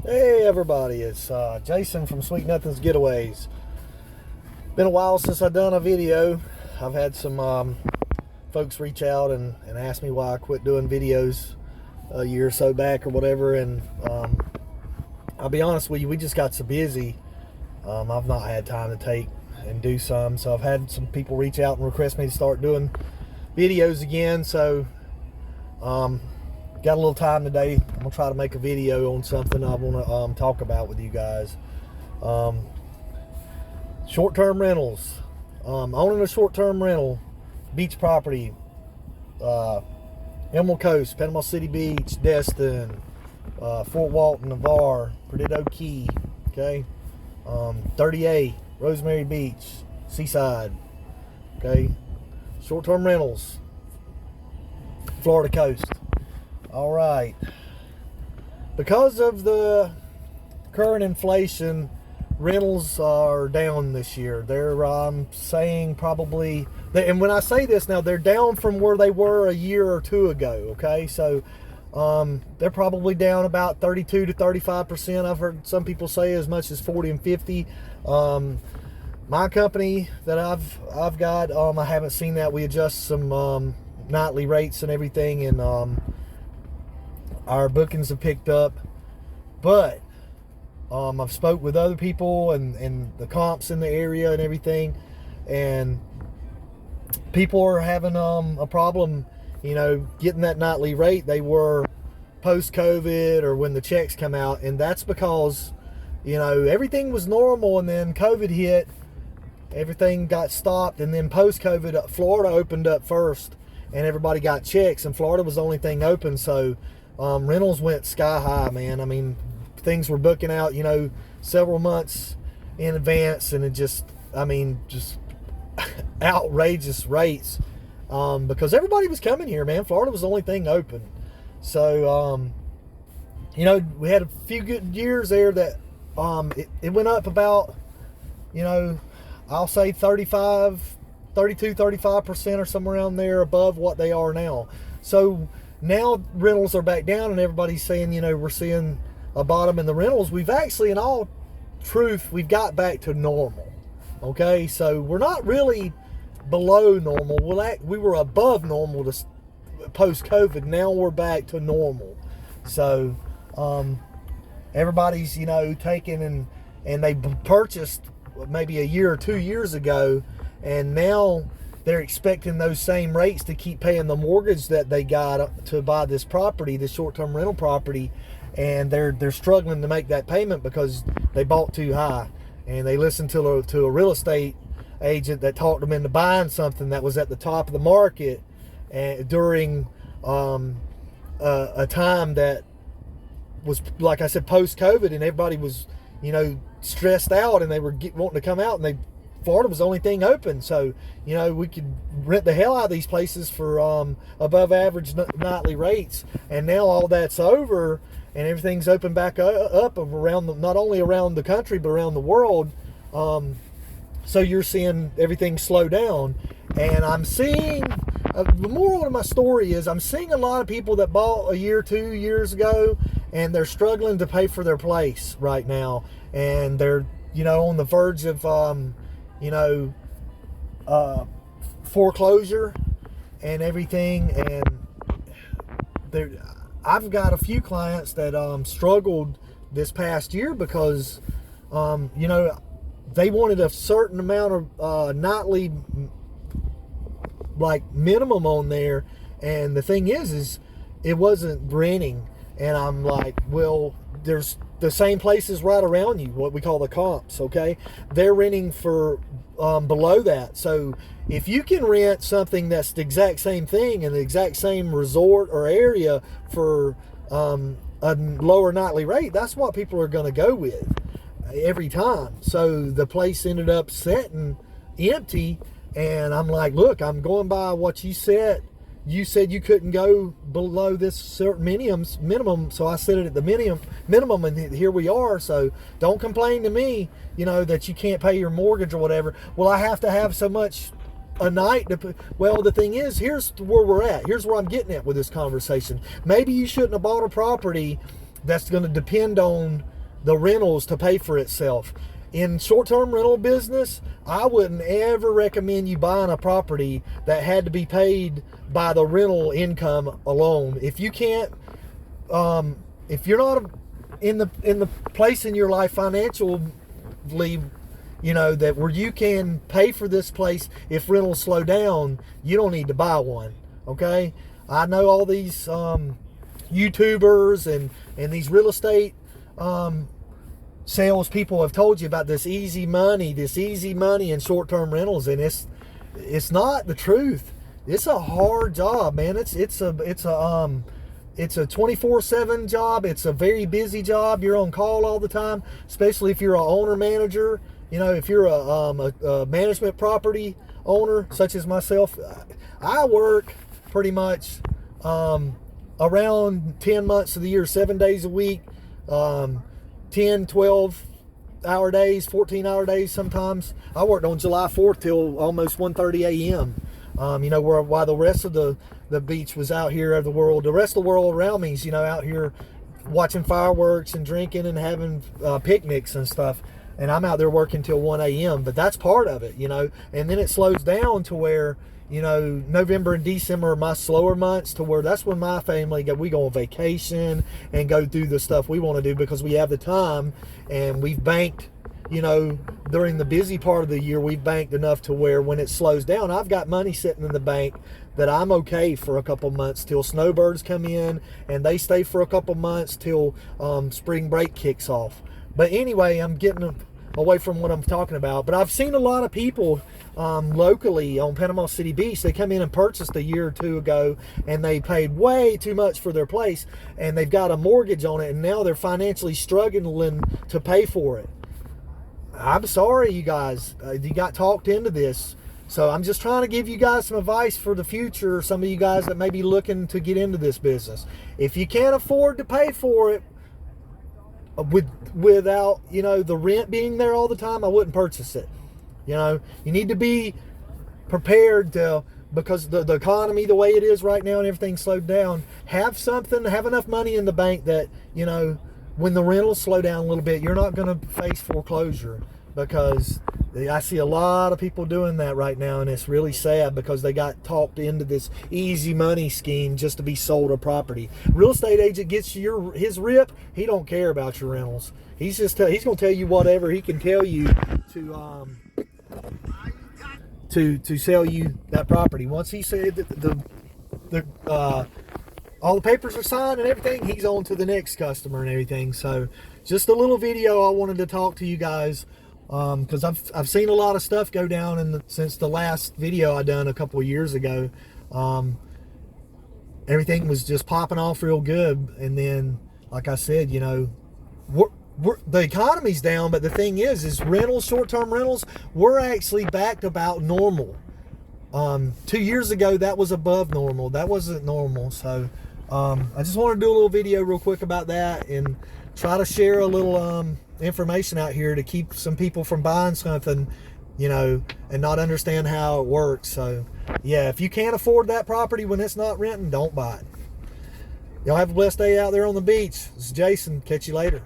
Hey everybody, it's Jason from Sweet Nothings Getaways. Been a while since I've done a video. I've had some folks reach out and ask me why I quit doing videos a year or so back or whatever, and I'll be honest with you, we just got so busy. I've not had time to take and do some, so I've had some people reach out and request me to start doing videos again, so got a little time today. I'm gonna try to make a video on something I want to talk about with you guys. Short-term rentals. Owning a short-term rental, beach property, Emerald Coast, Panama City Beach, Destin, Fort Walton, Navarre, Perdido Key, okay, 30A, Rosemary Beach, Seaside, okay, short-term rentals, Florida coast. All right. Because of the current inflation, rentals are down this year. They're saying probably, and when I say this now, they're down from where they were a year or two ago. Okay, so they're probably down about 32 to 35%. I've heard some people say as much as 40 and 50. My company that I've got, I haven't seen that. We adjust some nightly rates and everything, and our bookings have picked up, but I've spoke with other people and the comps in the area and everything, and people are having a problem, getting that nightly rate they were post-COVID or when the checks come out. And that's because everything was normal, and then COVID hit, everything got stopped, and then post-COVID Florida opened up first and everybody got checks, and Florida was the only thing open, so rentals went sky high, man. I mean, things were booking out, several months in advance, and it just outrageous rates, because everybody was coming here, man. Florida was the only thing open. So, we had a few good years there that it went up about, I'll say 32, 35% or somewhere around there above what they are now. So now rentals are back down, and everybody's saying, we're seeing a bottom in the rentals. We've actually, in all truth, we've got back to normal. Okay, so we're not really below normal. We were above normal to post-COVID. Now we're back to normal. So everybody's, taking and they purchased maybe a year or 2 years ago, and now they're expecting those same rates to keep paying the mortgage that they got to buy this property, this short-term rental property, and they're struggling to make that payment because they bought too high, and they listened to a real estate agent that talked them into buying something that was at the top of the market, and during a time that was, like I said, post-COVID, and everybody was stressed out, and they were wanting to come out, and Florida was the only thing open, so we could rent the hell out of these places for above average nightly rates. And now all that's over, and everything's open back up around not only around the country but around the world. So you're seeing everything slow down, and I'm seeing the moral of my story is I'm seeing a lot of people that bought a year, 2 years ago, and they're struggling to pay for their place right now, and they're on the verge of foreclosure and everything. And I've got a few clients that struggled this past year because they wanted a certain amount of nightly minimum on there, and the thing is it wasn't renting. And I'm like, well, there's the same places right around you, what we call the comps, okay? They're renting for below that. So if you can rent something that's the exact same thing in the exact same resort or area for a lower nightly rate, that's what people are going to go with every time. So the place ended up sitting empty, and I'm like, look, I'm going by what you said. You said you couldn't go below this certain minimum, so I set it at the minimum, and here we are. So don't complain to me, that you can't pay your mortgage or whatever. Well, I have to have so much a night to put. Well, the thing is, here's where we're at. Here's where I'm getting at with this conversation. Maybe you shouldn't have bought a property that's going to depend on the rentals to pay for itself. In short-term rental business, I wouldn't ever recommend you buying a property that had to be paid by the rental income alone. If you can't, if you're not in the place in your life financially, you know, that where you can pay for this place if rentals slow down, you don't need to buy one. Okay, I know all these YouTubers and these real estate sales people have told you about this easy money in short-term rentals, and it's not the truth. It's a hard job, man. It's a 24/7 job. It's a very busy job. You're on call all the time, especially if you're an owner manager. You know, if you're a management property owner, such as myself, I work pretty much around 10 months of the year, 7 days a week, 10, 12-hour days, 14-hour days sometimes. I worked on July 4th till almost 1:30 a.m. You know, while the rest of the beach was out here of the world, the rest of the world around me is, you know, out here watching fireworks and drinking and having picnics and stuff. And I'm out there working till 1 a.m. But that's part of it, you know. And then it slows down to where, you know, November and December are my slower months, to where that's when my family we go on vacation and go do the stuff we want to do because we have the time, and we've banked, you know, during the busy part of the year, we've banked enough to where when it slows down, I've got money sitting in the bank that I'm okay for a couple months till snowbirds come in, and they stay for a couple months till spring break kicks off. But anyway, I'm getting away from what I'm talking about. But I've seen a lot of people locally on Panama City Beach. They come in and purchased a year or two ago, and they paid way too much for their place, and they've got a mortgage on it, and now they're financially struggling to pay for it. I'm sorry, you guys. You got talked into this. So I'm just trying to give you guys some advice for the future, some of you guys that may be looking to get into this business. If you can't afford to pay for it, without, you know, the rent being there all the time, I wouldn't purchase it. You know, you need to be prepared to, because the economy the way it is right now and everything slowed down, have enough money in the bank that, you know, when the rentals slow down a little bit, you're not going to face foreclosure. Because I see a lot of people doing that right now, and it's really sad because they got talked into this easy money scheme just to be sold a property. Real estate agent gets his rip. He don't care about your rentals. He's going to tell you whatever he can tell you to sell you that property. Once he said that all the papers are signed and everything, he's on to the next customer and everything. So just a little video I wanted to talk to you guys. Because I've seen a lot of stuff go down since the last video I done a couple of years ago. Everything was just popping off real good, and then, like I said, you know, the economy's down, but the thing is rentals, short-term rentals, we're actually back to about normal. 2 years ago, that was above normal. That wasn't normal. So I just want to do a little video real quick about that and try to share a little information out here to keep some people from buying something, you know, and not understand how it works. So yeah, if you can't afford that property when it's not renting, don't buy it. Y'all have a blessed day out there on the beach. This is Jason. Catch you later.